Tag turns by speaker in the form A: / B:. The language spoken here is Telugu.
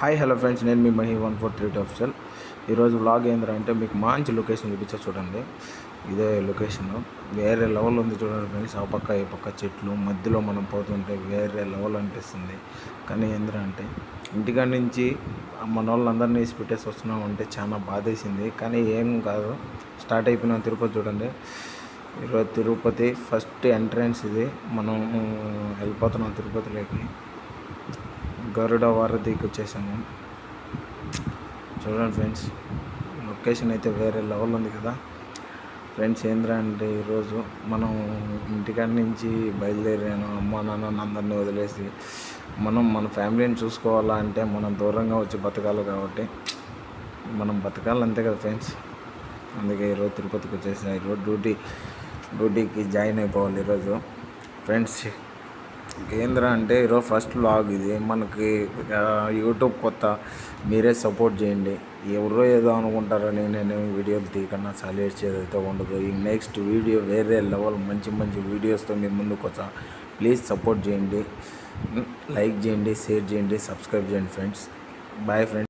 A: హాయ్ హలో ఫ్రెండ్స్, నేను మీ మహి 143 ఆఫీషియల్. ఈరోజు వ్లాగ్ ఏంటంటే మీకు మంచి లొకేషన్ చూపించా చూడండి. ఇదే లొకేషన్ వేరే లెవెల్ ఉంది చూడండి ఫ్రెండ్స్. ఆ పక్క ఈ పక్క చెట్లు మధ్యలో మనం పోతుంటే వేరే లెవెల్ అనిపిస్తుంది. కానీ ఏంటంటే ఇంటికాడి నుంచి మన వాళ్ళందరినీ వేసి పెట్టేసి వస్తున్నాం అంటే చాలా బాధేసింది. కానీ ఏం కాదు, స్టార్ట్ అయిపోయినాం. తిరుపతి చూడండి, ఈరోజు తిరుపతి ఫస్ట్ ఎంట్రన్స్ ఇది. మనం వెళ్ళిపోతున్నాం తిరుపతిలోకి. గరుడ వారధికి వచ్చేసాము. చూడండి ఫ్రెండ్స్, లొకేషన్ అయితే వేరే లెవెల్ ఉంది కదా ఫ్రెండ్స్. ఏంటంటే ఈరోజు మనం ఇంటికాడి నుంచి బయలుదేరాను. అమ్మ నాన్న అందరినీ వదిలేసి మన ఫ్యామిలీని చూసుకోవాలా అంటే మనం దూరంగా వచ్చి బతకాలి. కాబట్టి మనం బతకాలి అంతే కదా ఫ్రెండ్స్. అందుకే ఈరోజు తిరుపతికి వచ్చేసా. ఈరోజు డ్యూటీకి జాయిన్ అయిపోవాలి ఈరోజు ఫ్రెండ్స్. ఏంద్రా అంటే ఈరోజు ఫస్ట్ వ్లాగ్ ఇది. మనకి యూట్యూబ్ కొత్త, మీరే సపోర్ట్ చేయండి. ఎవరో ఏదో అనుకుంటారని నేను వీడియోలు తీయకుండా సాలిడ్ చేదైతే ఉండదు. ఈ నెక్స్ట్ వీడియో వేరే లెవెల్ మంచి వీడియోస్తో మీ ముందుకు వచ్చా. ప్లీజ్ సపోర్ట్ చేయండి, లైక్ చేయండి, షేర్ చేయండి, సబ్స్క్రైబ్ చేయండి ఫ్రెండ్స్. Bye friends.